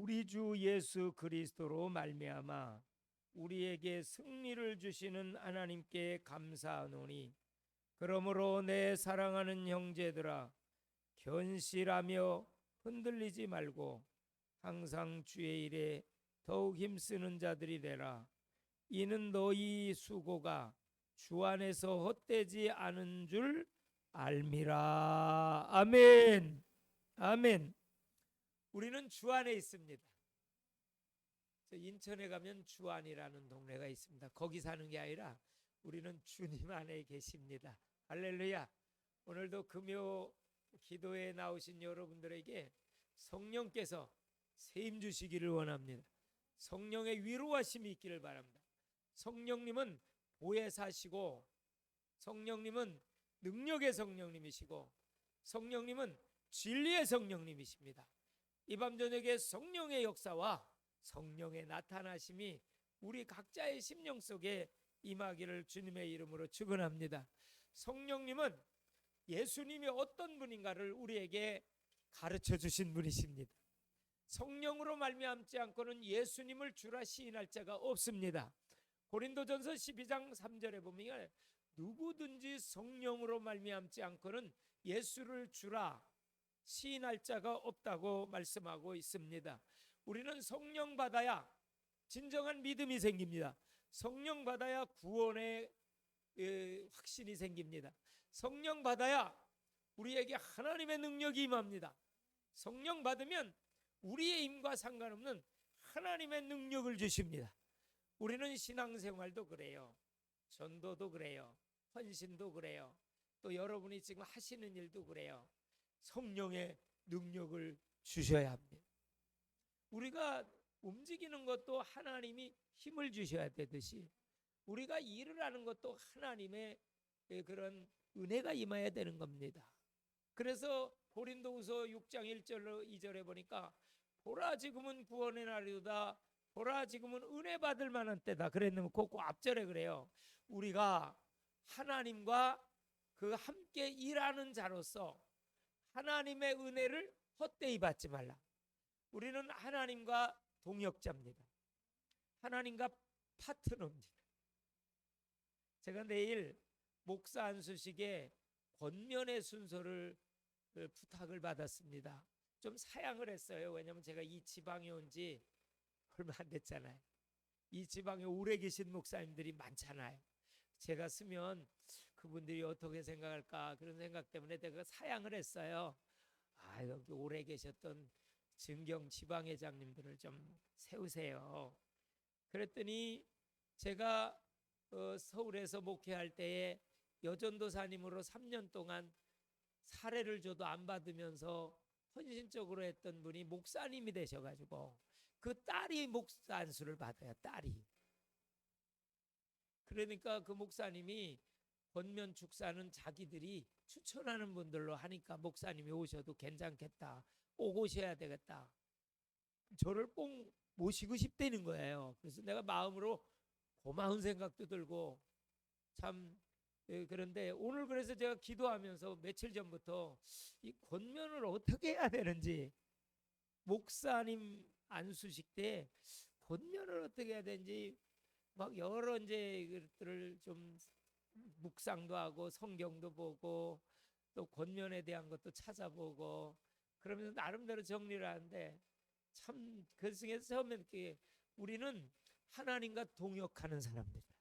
우리 주 예수 그리스도로 말미암아 우리에게 승리를 주시는 하나님께 감사하노니, 그러므로 내 사랑하는 형제들아, 견실하며 흔들리지 말고 항상 주의 일에 더욱 힘쓰는 자들이 되라. 이는 너희 수고가 주 안에서 헛되지 않은 줄 알미라. 아멘. 아멘. 우리는 주 안에 있습니다. 인천에 가면 주안이라는 동네가 있습니다. 거기 사는 게 아니라 우리는 주님 안에 계십니다. 할렐루야. 오늘도 금요 기도에 나오신 여러분들에게 성령께서 세임 주시기를 원합니다. 성령의 위로하심이 있기를 바랍니다. 성령님은 보혜사시고, 성령님은 능력의 성령님이시고, 성령님은 진리의 성령님이십니다. 이 밤 저녁에 성령의 역사와 성령의 나타나심이 우리 각자의 심령 속에 임하기를 주님의 이름으로 축원합니다. 성령님은 예수님이 어떤 분인가를 우리에게 가르쳐 주신 분이십니다. 성령으로 말미암지 않고는 예수님을 주라 시인할 자가 없습니다. 고린도전서 12장 3절에 보면 누구든지 성령으로 말미암지 않고는 예수를 주라 시인할 자가 없다고 말씀하고 있습니다. 우리는 성령 받아야 진정한 믿음이 생깁니다. 성령 받아야 구원의 확신이 생깁니다. 성령 받아야 우리에게 하나님의 능력이 임합니다. 성령 받으면 우리의 힘과 상관없는 하나님의 능력을 주십니다. 우리는 신앙생활도 그래요. 전도도 그래요. 헌신도 그래요. 또 여러분이 지금 하시는 일도 그래요. 성령의 능력을 주셔야 합니다. 우리가 움직이는 것도 하나님이 힘을 주셔야 되듯이 우리가 일을 하는 것도 하나님의 그런 은혜가 임해야 되는 겁니다. 그래서 고린도후서 6장 1절로 2절에 보니까 보라 지금은 구원의 날이로다, 보라 지금은 은혜 받을 만한 때다 그랬는데 그 앞절에 그래요. 우리가 하나님과 그 함께 일하는 자로서 하나님의 은혜를 헛되이 받지 말라. 우리는 하나님과 동역자입니다. 하나님과 파트너입니다. 제가 내일 목사 안수식에 권면의 순서를 부탁을 받았습니다. 좀 사양을 했어요. 왜냐하면 제가 이 지방에 온 지 얼마 안 됐잖아요. 이 지방에 오래 계신 목사님들이 많잖아요. 제가 쓰면 그분들이 어떻게 생각할까 그런 생각 때문에 제가 사양을 했어요. 여기 오래 계셨던 증경 지방회장님들을 좀 세우세요. 그랬더니 제가 서울에서 목회할 때에 여전도사님으로 3년 동안 사례를 줘도 안 받으면서 헌신적으로 했던 분이 목사님이 되셔가지고 그 딸이 목사 안수를 받아요. 딸이. 그러니까 그 목사님이 권면 축사는 자기들이 추천하는 분들로 하니까 목사님이 오셔도 괜찮겠다, 꼭 오셔야 되겠다, 저를 꼭 모시고 싶다는 거예요. 그래서 내가 마음으로 고마운 생각도 들고 참. 그런데 오늘 그래서 제가 기도하면서 며칠 전부터 이 권면을 어떻게 해야 되는지, 목사님 안수식 때 권면을 어떻게 해야 되는지 막 여러 이제 것들을 좀 묵상도 하고 성경도 보고 또 권면에 대한 것도 찾아보고 그러면서 나름대로 정리를 하는데, 참 그 중에서 처음에 우리는 하나님과 동역하는 사람들이다.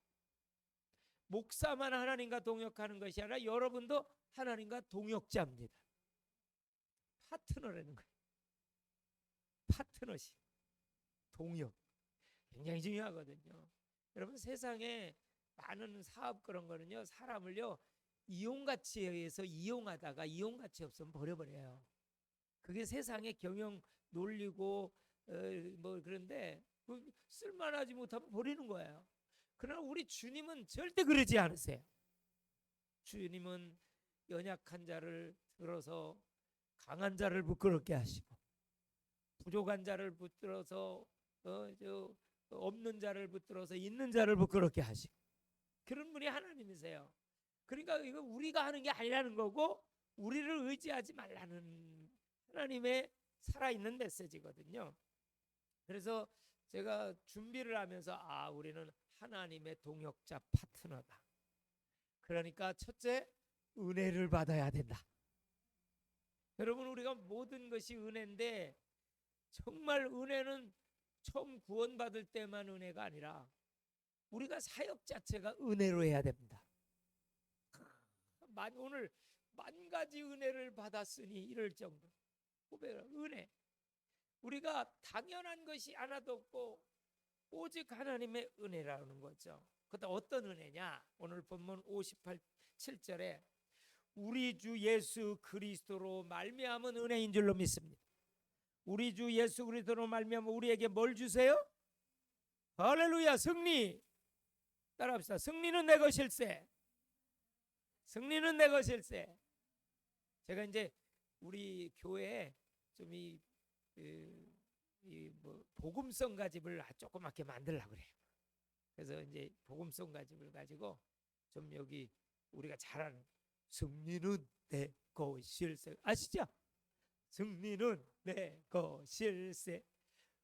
목사만 하나님과 동역하는 것이 아니라 여러분도 하나님과 동역자입니다. 파트너라는 거예요. 파트너십, 동역 굉장히 중요하거든요. 여러분, 세상에 많은 사업 그런 거는요, 사람을요 이용가치에 의해서 이용하다가 이용가치 없으면 버려버려요. 그게 세상의 경영 논리고 뭐 그런데 쓸만하지 못하면 버리는 거예요. 그러나 우리 주님은 절대 그러지 않으세요. 주님은 연약한 자를 들어서 강한 자를 부끄럽게 하시고, 부족한 자를 붙들어서 없는 자를 붙들어서 있는 자를 부끄럽게 하시고, 그런 분이 하나님이세요. 그러니까 이거 우리가 하는 게 아니라는 거고, 우리를 의지하지 말라는 하나님의 살아있는 메시지거든요. 그래서 제가 준비를 하면서 우리는 하나님의 동역자 파트너다. 그러니까 첫째, 은혜를 받아야 된다. 여러분, 우리가 모든 것이 은혜인데 정말 은혜는 처음 구원받을 때만 은혜가 아니라 우리가 사역 자체가 은혜로 해야 됩니다. 오늘 만 가지 은혜를 받았으니 이럴 정도. 은혜. 우리가 당연한 것이 하나도 없고 오직 하나님의 은혜라는 거죠. 그때 어떤 은혜냐? 오늘 본문 57절에 우리 주 예수 그리스도로 말미암은 은혜인 줄로 믿습니다. 우리 주 예수 그리스도로 말미암아 우리에게 뭘 주세요? 할렐루야, 승리. 따라합시다. 승리는 내 것일세. 승리는 내 것일세. 제가 이제 우리 교회에 좀 복음성 가집을 조그맣게 만들려고 그래요. 그래서 이제 복음성 가집을 가지고 좀 여기 우리가 잘 아는 승리는 내 것일세 아시죠? 승리는 내 것일세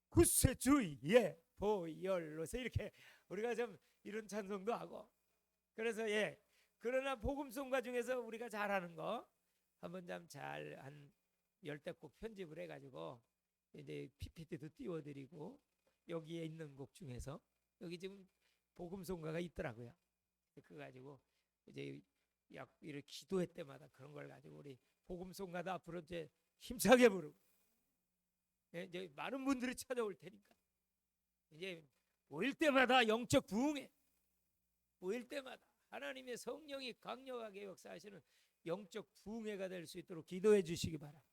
구세주의 보혈로서 이렇게 우리가 좀 이런 찬송도 하고 그래서 그러나 복음송가 중에서 우리가 잘하는 거 한번 좀 잘 한 10대곡 편집을 해가지고 이제 PPT도 띄워드리고 여기에 있는 곡 중에서 여기 지금 복음송가가 있더라고요. 그거 가지고 이제 이렇게 기도회 때마다 그런 걸 가지고 우리 복음송가도 앞으로 이제 힘차게 부르고 이제 많은 분들이 찾아올 테니까 이제 모일 때마다 영적 부흥회 모일 때마다 하나님의 성령이 강력하게 역사하시는 영적 부흥회가 될 수 있도록 기도해 주시기 바랍니다.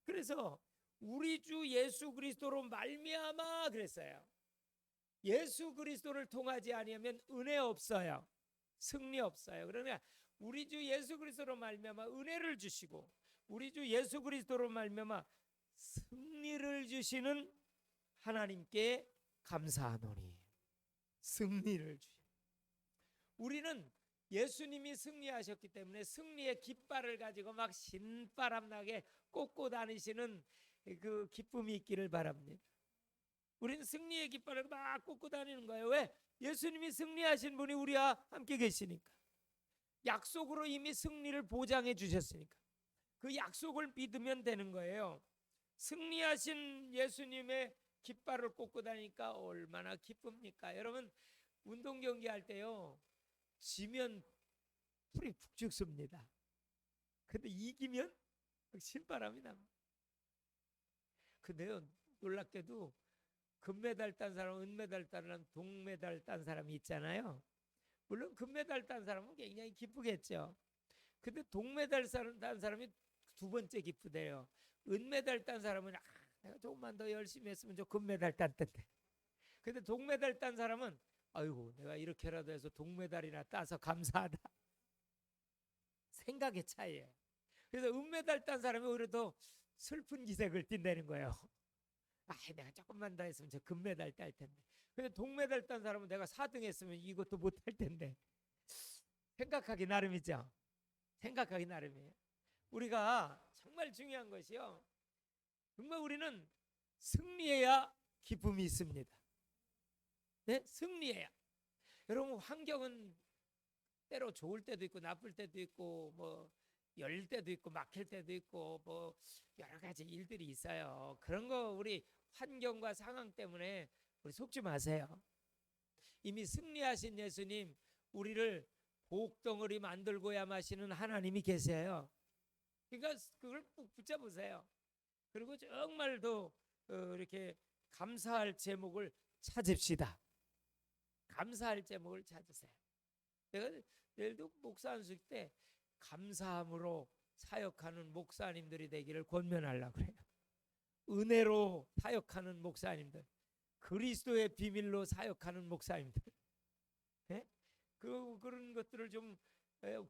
그래서 우리 주 예수 그리스도로 말미암아 그랬어요. 예수 그리스도를 통하지 아니하면 은혜 없어요. 승리 없어요. 그러나 우리 주 예수 그리스도로 말미암아 은혜를 주시고 우리 주 예수 그리스도로 말미암아 승리를 주시는 하나님께 감사하노니. 승리를 주시. 우리는 예수님이 승리하셨기 때문에 승리의 깃발을 가지고 막 신바람 나게 꽂고 다니시는 그 기쁨이 있기를 바랍니다. 우리는 승리의 깃발을 막 꽂고 다니는 거예요. 왜? 예수님이 승리하신 분이 우리와 함께 계시니까. 약속으로 이미 승리를 보장해 주셨으니까. 그 약속을 믿으면 되는 거예요. 승리하신 예수님의 깃발을 꽂고 다니니까 얼마나 기쁩니까? 여러분, 운동 경기 할 때요, 지면 풀이 푹 죽습니다. 근데 이기면 신바람이 납니다. 근데요, 놀랍게도 금메달 딴 사람, 은메달 딴 사람, 동메달 딴 사람이 있잖아요. 물론 금메달 딴 사람은 굉장히 기쁘겠죠. 근데 동메달 딴 사람이 두 번째 기쁘대요. 은메달 딴 사람은 내가 조금만 더 열심히 했으면 저 금메달 딴 텐데. 근데 동메달 딴 사람은 아이고 내가 이렇게라도 해서 동메달이나 따서 감사하다. 생각의 차이예요. 그래서 은메달 딴 사람이 오히려 더 슬픈 기색을 띈다는 거예요. 내가 조금만 더 했으면 저 금메달 딸 텐데. 근데 동메달 딴 사람은 내가 4등 했으면 이것도 못할 텐데. 생각하기 나름이죠. 생각하기 나름이에요. 우리가 정말 중요한 것이요, 정말 우리는 승리해야 기쁨이 있습니다. 네? 승리해야. 여러분, 환경은 때로 좋을 때도 있고 나쁠 때도 있고 뭐 열릴 때도 있고 막힐 때도 있고 뭐 여러 가지 일들이 있어요. 그런 거 우리 환경과 상황 때문에 우리 속지 마세요. 이미 승리하신 예수님, 우리를 복덩어리 만들고야 마시는 하나님이 계세요. 그러니까 그걸 꼭 붙잡으세요. 그리고 정말 더 이렇게 감사할 제목을 찾읍시다. 감사할 제목을 찾으세요. 내가 내일도 목사 안식 때 감사함으로 사역하는 목사님들이 되기를 권면하려고 그래요. 은혜로 사역하는 목사님들, 그리스도의 비밀로 사역하는 목사님들, 네? 그런 것들을 좀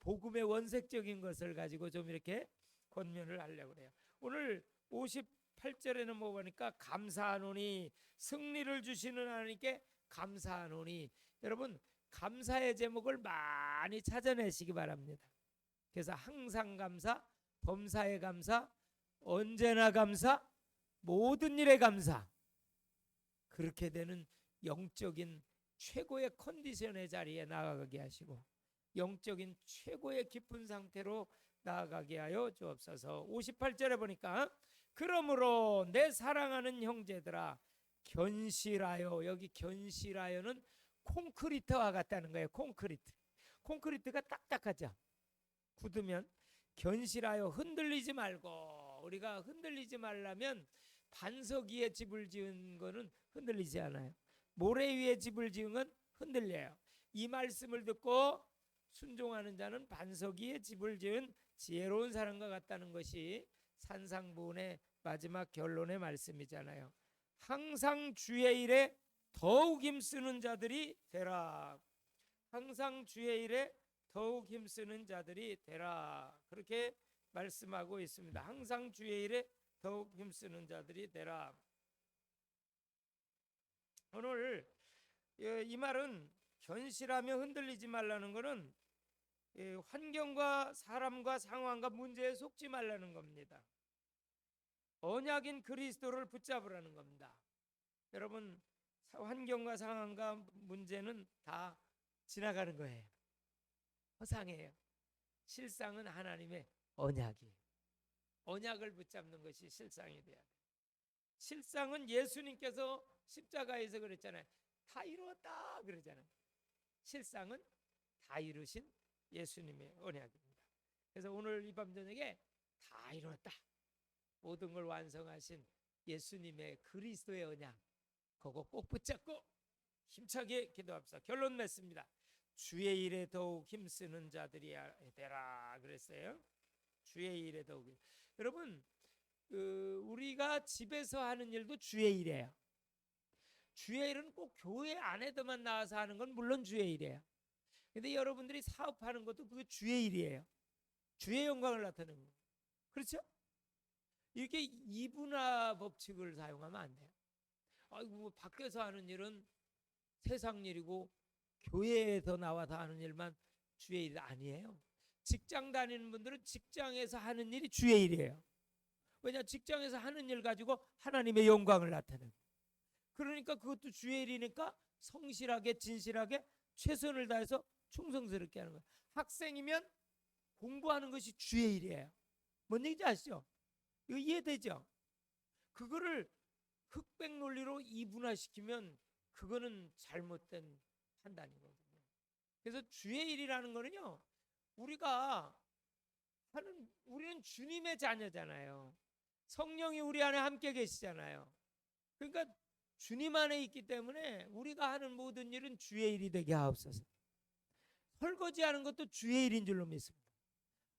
복음의 원색적인 것을 가지고 좀 이렇게 권면을 하려고 그래요. 오늘 58절에는 뭐 보니까 감사하노니, 승리를 주시는 하나님께 감사하노니. 여러분, 감사의 제목을 많이 찾아내시기 바랍니다. 그래서 항상 감사, 범사에 감사, 언제나 감사, 모든 일에 감사. 그렇게 되는 영적인 최고의 컨디션의 자리에 나아가게 하시고 영적인 최고의 깊은 상태로 나아가게 하여 주옵소서. 58절에 보니까 그러므로 내 사랑하는 형제들아 견실하여, 여기 견실하여는 콘크리트와 같다는 거예요. 콘크리트가 딱딱하죠. 굳으면 견실하여 흔들리지 말고, 우리가 흔들리지 말라면 반석 위에 집을 지은 거는 흔들리지 않아요. 모래 위에 집을 지은 건 흔들려요. 이 말씀을 듣고 순종하는 자는 반석 위에 집을 지은 지혜로운 사람과 같다는 것이 산상부훈의 마지막 결론의 말씀이잖아요. 항상 주의 일에 더욱 힘쓰는 자들이 되라. 항상 주의 일에 더욱 힘쓰는 자들이 되라. 그렇게 말씀하고 있습니다. 항상 주의 일에 더욱 힘쓰는 자들이 되라. 오늘 이 말은 견실하며 흔들리지 말라는 것은 환경과 사람과 상황과 문제에 속지 말라는 겁니다. 언약인 그리스도를 붙잡으라는 겁니다. 여러분, 환경과 상황과 문제는 다 지나가는 거예요. 허상이에요. 실상은 하나님의 언약이에요. 언약을 붙잡는 것이 실상이 돼야 돼요. 실상은 예수님께서 십자가에서 그랬잖아요. 다 이루었다 그러잖아요. 실상은 다 이루신 예수님의 언약입니다. 그래서 오늘 이 밤 저녁에 다 이루었다, 모든 걸 완성하신 예수님의 그리스도의 언약, 그거 꼭 붙잡고 힘차게 기도합시다. 결론 냈습니다. 주의 일에 더욱 힘쓰는 자들이 되라 그랬어요. 주의 일에 더욱. 여러분, 우리가 집에서 하는 일도 주의 일이에요. 주의 일은 꼭 교회 안에서만 나와서 하는 건 물론 주의 일이에요. 근데 여러분들이 사업하는 것도 그게 주의 일이에요. 주의 영광을 나타내는 거예요. 그렇죠? 이렇게 이분화 법칙을 사용하면 안 돼요. 아이고, 뭐 밖에서 하는 일은 세상 일이고 교회에서 나와서 하는 일만 주의 일 아니에요. 직장 다니는 분들은 직장에서 하는 일이 주의 일이에요. 왜냐, 직장에서 하는 일 가지고 하나님의 영광을 나타내는. 그러니까 그것도 주의 일이니까 성실하게 진실하게 최선을 다해서 충성스럽게 하는 거예요. 학생이면 공부하는 것이 주의 일이에요. 뭔 얘기인지 아시죠? 이거 이해되죠? 그거를 흑백 논리로 이분화시키면 그거는 잘못된 판단이거든요. 그래서 주의 일이라는 거는요, 우리는 주님의 자녀잖아요. 성령이 우리 안에 함께 계시잖아요. 그러니까 주님 안에 있기 때문에 우리가 하는 모든 일은 주의 일이 되게 하옵소서. 설거지하는 것도 주의 일인 줄로 믿습니다.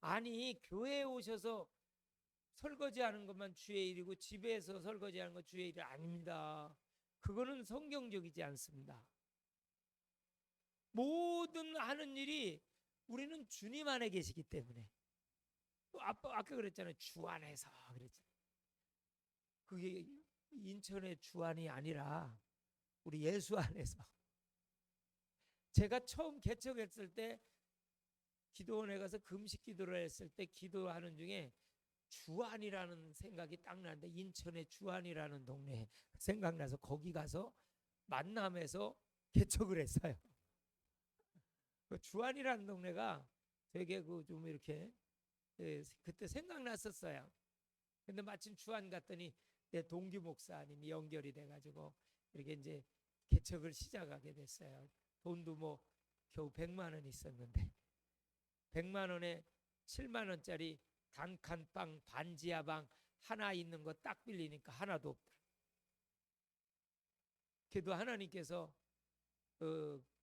아니, 교회에 오셔서 설거지하는 것만 주의 일이고 집에서 설거지하는 건 주의 일이 아닙니다. 그거는 성경적이지 않습니다. 모든 하는 일이 우리는 주님 안에 계시기 때문에. 아까 그랬잖아요. 주 안에서 그랬잖아요. 그게 인천의 주안이 아니라 우리 예수 안에서. 제가 처음 개척했을 때 기도원에 가서 금식 기도를 했을 때 기도하는 중에 주안이라는 생각이 딱 나는데, 인천의 주안이라는 동네 생각나서 거기 가서 만남에서 개척을 했어요. 그 주안이라는 동네가 되게 좀 이렇게 그때 생각났었어요. 근데 마침 주안 갔더니 내 동기 목사님이 연결이 돼가지고 이렇게 이제 개척을 시작하게 됐어요. 돈도 뭐 겨우 100만 원 있었는데 100만 원에 7만 원짜리 단칸방 반지하방 하나 있는 거 딱 빌리니까 하나도 없더라. 그래도 하나님께서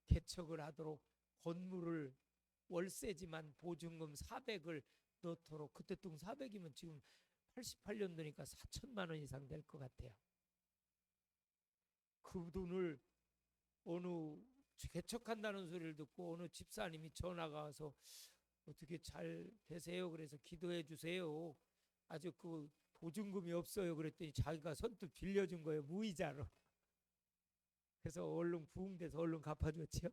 개척을 하도록 건물을 월세지만 보증금 400을 넣도록, 그때 돈 400이면 지금 88년도니까 4천만 원 이상 될 것 같아요. 그 돈을 어느 개척한다는 소리를 듣고 어느 집사님이 전화가 와서 어떻게 잘 되세요? 그래서 기도해 주세요. 아주 그 보증금이 없어요. 그랬더니 자기가 선뜻 빌려준 거예요. 무이자로. 그래서 얼른 부흥돼서 얼른 갚아줬지요.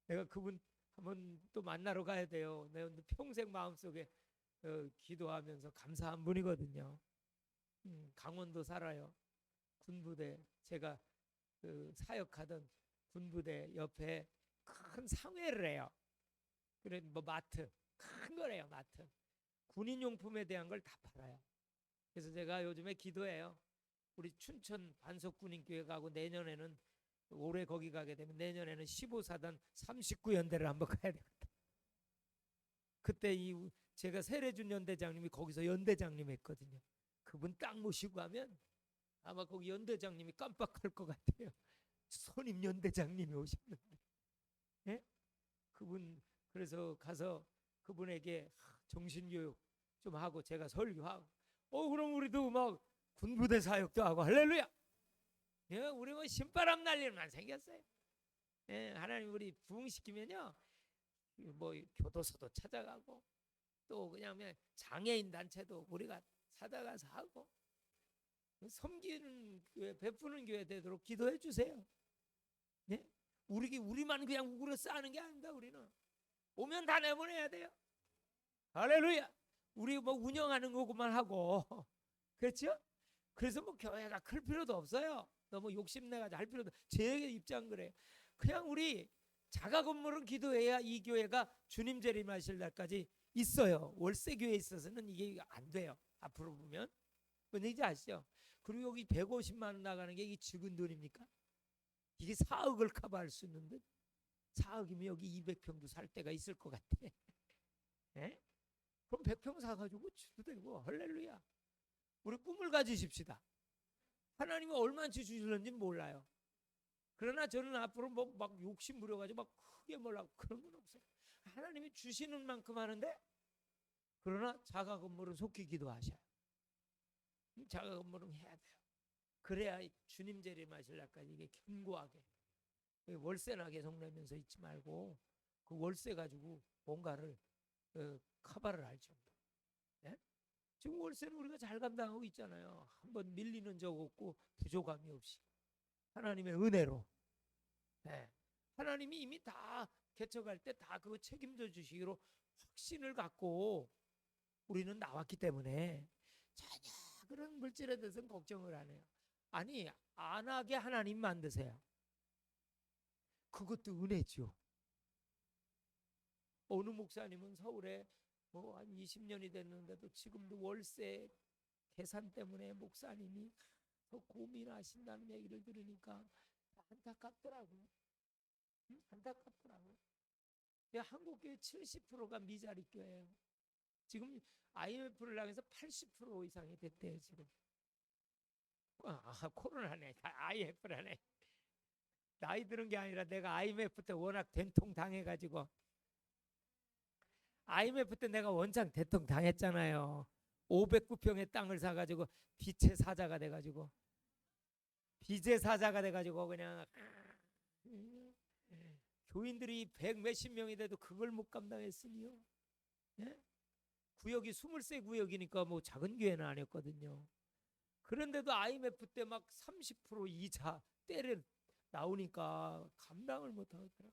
내가 그분 한번 또 만나러 가야 돼요. 내가 평생 마음속에 기도하면서 감사한 분이거든요. 강원도 살아요. 군부대, 제가 그 사역하던 군부대 옆에 큰 상회를 해요. 그래 뭐 마트 큰 거래요. 마트 군인용품에 대한 걸 다 팔아요. 그래서 제가 요즘에 기도해요. 우리 춘천 반석군인교회 가고 내년에는 올해 거기 가게 되면 내년에는 15사단 39연대를 한번 가야 되겠다. 그때 제가 세례준 연대장님이 거기서 연대장님 했거든요. 그분 딱 모시고 가면 아마 거기 연대장님이 깜빡할 것 같아요. 선임 연대장님이 오셨는데, 예? 그분 그래서 가서 그분에게 정신교육 좀 하고 제가 설교하고, 그럼 우리도 막 군부대 사역도 하고 할렐루야. 예, 우리 뭐 신바람 날 일만 생겼어요. 예, 하나님 우리 부흥시키면요, 뭐 교도소도 찾아가고 또 그냥 장애인 단체도 우리가 찾아가서 하고 섬기는 교회, 베푸는 교회 되도록 기도해 주세요. 예? 우리만 그냥 우그러 싸는 게 아닙니다. 우리는 오면 다 내보내야 돼요. 할렐루야. 우리 뭐 운영하는 거구만 하고 그렇죠? 그래서 뭐 교회가 클 필요도 없어요. 너무 욕심내가지고 할 필요도. 제 입장 그래요. 그냥 우리 자가 건물은 기도해야 이 교회가 주님 재림하실 날까지 있어요. 월세 교회에 있어서는 이게 안 돼요. 앞으로 보면 뭔 얘기인지 아시죠? 그리고 여기 150만 원 나가는 게 이게 적은 돈입니까? 이게 4억을 커버할 수 있는데 4억이면 여기 200평도 살 때가 있을 것 같아. 예? 그럼 100평 사가지고 주도 되고. 할렐루야. 우리 꿈을 가지십시다. 하나님은 얼마나 주실는지 몰라요. 그러나 저는 앞으로 뭐 막 욕심 부려가지고 막 크게 뭐라고 그런 건 없어요. 하나님이 주시는 만큼 하는데, 그러나 자가 건물은 속히 기도하셔요. 자가 건물은 해야 돼요. 그래야 주님 재림하실 날까지 이게 견고하게, 월세나 계속 내면서 있지 말고 그 월세 가지고 뭔가를 커버를 할 정도. 네? 지금 월세는 우리가 잘 감당하고 있잖아요. 한번 밀리는 적 없고 부족함이 없이 하나님의 은혜로. 네. 하나님이 이미 다 개척할 때 다 그거 책임져 주시기로 확신을 갖고 우리는 나왔기 때문에 전혀 그런 물질에 대해서는 걱정을 안 해요. 아니, 안 하게 하나님 만드세요. 그것도 은혜죠. 어느 목사님은 서울에 뭐 한 20년이 됐는데도 지금도 월세 계산 때문에 목사님이 더 고민하신다는 얘기를 들으니까 안타깝더라고요. 안타깝더라고요. 한국교회 70%가 미자리 교회예요. 지금 IMF를 향해서 80% 이상이 됐대요. 지금. 코로나네. IMF라네. 나이 드는 게 아니라 내가 IMF 때 워낙 된통 당해가지고, IMF 때 내가 원장 대통 당했잖아요. 509평의 땅을 사가지고 빚의 사자가 돼가지고 그냥 교인들이 100 몇십 명이 돼도 그걸 못 감당했으니요. 예? 구역이 23 구역이니까 뭐 작은 교회는 아니었거든요. 그런데도 IMF 때 막 30% 이자 때려 나오니까 감당을 못 하더라고요.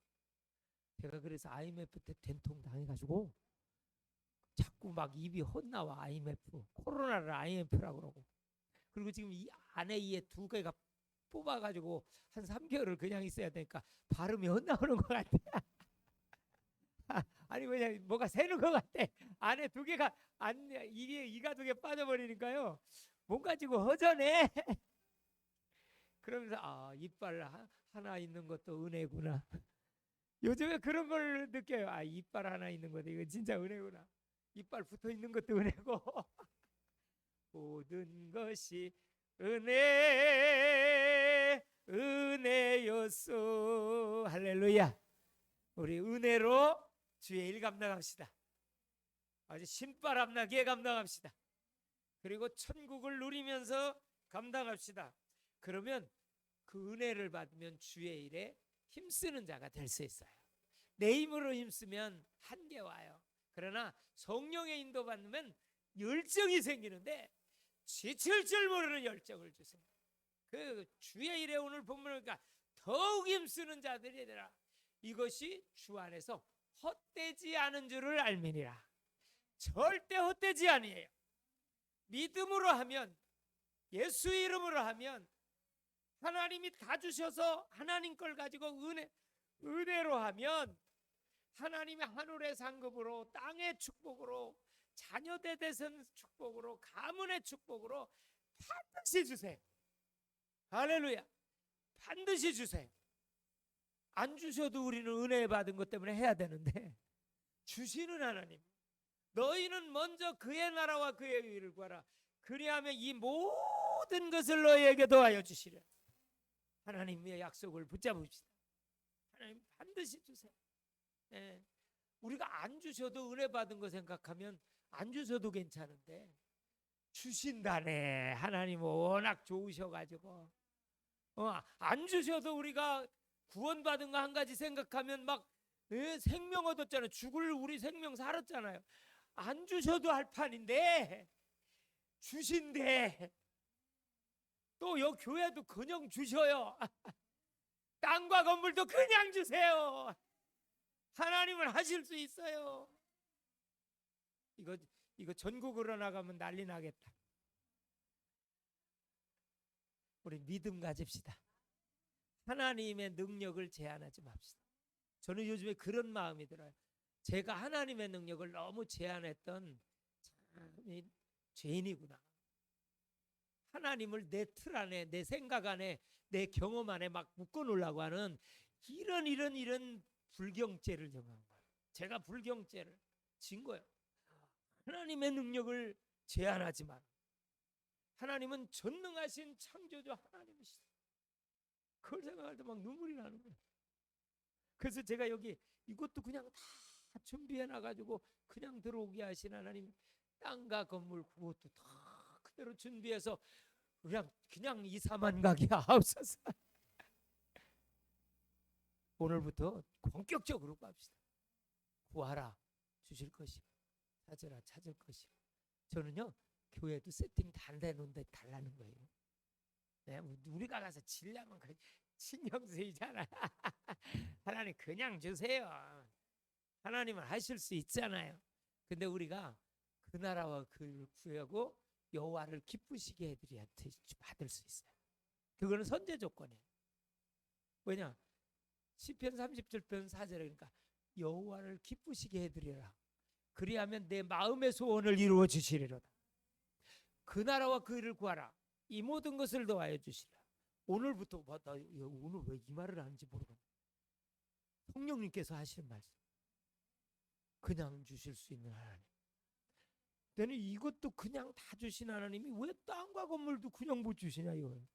제가 그래서 IMF 때 된통 당해가지고 자꾸 막 입이 헛나와. IMF, 코로나를 IMF라고 그러고. 그리고 지금 이 안에 이에 두 개가 뽑아가지고 한 3개월을 그냥 있어야 되니까 발음이 헛나오는 것 같아. 아니 왜냐, 뭐가 새는 것 같아. 안에 두 개가 이게 이가 두 개 빠져버리니까요. 몸 가지고 허전해. 그러면서 이빨 하나 있는 것도 은혜구나. 요즘에 그런 걸 느껴요. 이빨 하나 있는 것도 이거 진짜 은혜구나. 이빨 붙어 있는 것도 은혜고 모든 것이 은혜였소. 할렐루야. 우리 은혜로 주의 일 감당합시다. 아주 신바람 나게 감당합시다. 그리고 천국을 누리면서 감당합시다. 그러면 그 은혜를 받으면 주의 일에 힘쓰는 자가 될 수 있어요. 내 힘으로 힘쓰면 한계 와요. 그러나 성령의 인도 받으면 열정이 생기는데 지칠 줄 모르는 열정을 주세요. 그 주의 일에 오늘 본문을 보니까 더욱 힘쓰는 자들이 되라. 이것이 주 안에서 헛되지 않은 줄을 알미니라. 절대 헛되지 아니에요. 믿음으로 하면, 예수 이름으로 하면 하나님이 다 주셔서 하나님 걸 가지고 은혜로 하면 하나님의 하늘의 상급으로, 땅의 축복으로, 자녀대 대선 축복으로, 가문의 축복으로 반드시 주세요. 할렐루야. 반드시 주세요. 안 주셔도 우리는 은혜 받은 것 때문에 해야 되는데 주시는 하나님, 너희는 먼저 그의 나라와 그의 의를 구하라. 그리하면 이 모든 것을 너희에게 더하여 주시리라. 하나님의 약속을 붙잡읍시다. 하나님 반드시 주세요. 예. 우리가 안 주셔도 은혜 받은 거 생각하면 안 주셔도 괜찮은데 주신다네. 하나님 워낙 좋으셔가지고 안 주셔도 우리가 구원받은 거 한 가지 생각하면 막 생명 얻었잖아요. 죽을 우리 생명 살았잖아요. 안 주셔도 할 판인데 주신대. 또 여 교회도 그냥 주셔요. 땅과 건물도 그냥 주세요. 하나님은 하실 수 있어요. 이거 전국으로 나가면 난리 나겠다. 우리 믿음 가집시다. 하나님의 능력을 제한하지 맙시다. 저는 요즘에 그런 마음이 들어요. 제가 하나님의 능력을 너무 제한했던 참 죄인이구나. 하나님을 내 틀 안에, 내 생각 안에, 내 경험 안에 막 묶어놓으려고 하는 이런 불경죄를 정한 거예요. 제가 불경죄를 진 거예요. 하나님의 능력을 제한하지 마라. 하나님은 전능하신 창조주 하나님이시다. 그걸 생각할 때 막 눈물이 나는 거예요. 그래서 제가 여기 이것도 그냥 다 준비해 놔가지고 그냥 들어오게 하신 하나님, 땅과 건물 그것도 다 그대로 준비해서 그냥 이사만 가게 하옵소서. 오늘부터 본격적으로 갑시다. 구하라 주실 것이고, 찾으라 찾을 것이고. 저는요 교회도 세팅 다 해놓은데 달라는 거예요. 네, 우리가 가서 질려면 신경 쓰이잖아. 하나님 그냥 주세요. 하나님은 하실 수 있잖아요. 근데 우리가 그 나라와 그를 구하고 여호와를 기쁘시게 해드려야 받을 수 있어요. 그거는 선제 조건이에요. 왜냐? 시편 37편 4절에 그러니까 여호와를 기쁘시게 해드리라. 그리하면 내 마음의 소원을 이루어 주시리로다. 그 나라와 그 일을 구하라. 이 모든 것을 더하여 주시라. 오늘부터 나 오늘 왜 이 말을 하는지 모르겠네. 성령님께서 하시는 말씀. 그냥 주실 수 있는 하나님. 내는 이것도 그냥 다 주신 하나님이 왜 땅과 건물도 그냥 못 주시냐 이거예요.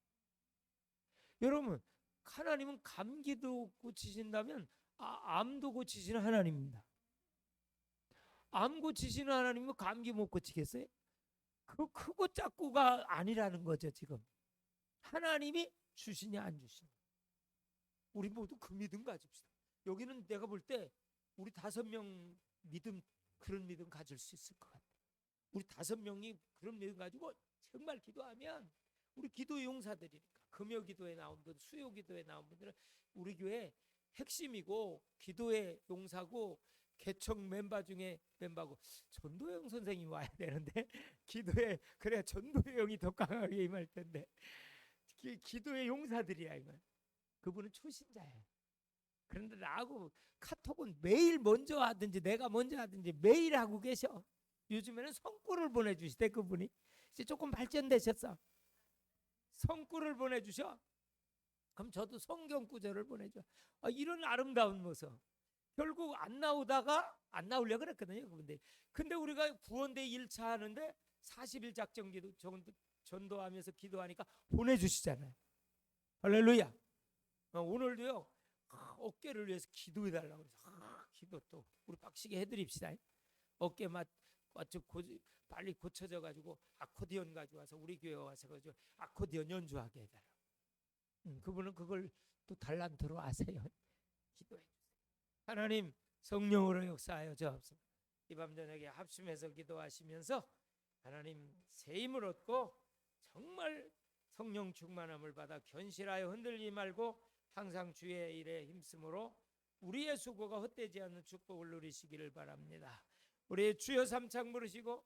여러분, 하나님은 감기도 고치신다면 암도 고치시는 하나님입니다. 암 고치시는 하나님은 감기 못 고치겠어요? 그 크고 작고가 아니라는 거죠. 지금 하나님이 주시냐 안 주시냐. 우리 모두 그 믿음 가집시다. 여기는 내가 볼 때 우리 5명 믿음, 그런 믿음 가질 수 있을 것 같아요. 우리 5명이 그런 믿음 가지고 정말 기도하면, 우리 기도의 용사들이니까 금요 기도에 나온 분, 수요 기도에 나온 분들은 우리 교회 핵심이고 기도의 용사고 개척 멤버 중에 멤버고. 전도영 선생님이 와야 되는데 기도에 그래야 전도영이 더 강하게 임할 텐데 기도의 용사들이야 이거. 그분은 초신자예요. 그런데 나하고 카톡은 매일 먼저 하든지 내가 먼저 하든지 매일 하고 계셔. 요즘에는 성구를 보내주시대. 그분이 이제 조금 발전되셨어. 성구를 보내주셔. 그럼 저도 성경 구절을 보내줘. 이런 아름다운 모습. 결국 안 나오다가 안 나오려고 그랬거든요. 근데 우리가 구원대 1차 하는데 40일 작전 기도 전도하면서 기도하니까 보내주시잖아요. 할렐루야. 오늘도요 어깨를 위해서 기도해달라고 그래서 기도 또 우리 박시게 해드립시다. 어깨 빨리 고쳐져 가지고 아코디언 가져와서 우리 교회 와서 가지고 아코디언 연주하게 해달라고. 그분은 그걸 또 달란트로 아세요. 기도해 주세요. 하나님 성령으로 역사하여 주옵소서. 이 밤 저녁에 합심해서 기도하시면서 하나님 새 힘을 얻고 정말 성령 충만함을 받아 견실하여 흔들리지 말고 항상 주의 일에 힘쓰므로 우리의 수고가 헛되지 않는 축복을 누리시기를 바랍니다. 우리 주여 삼창 부르시고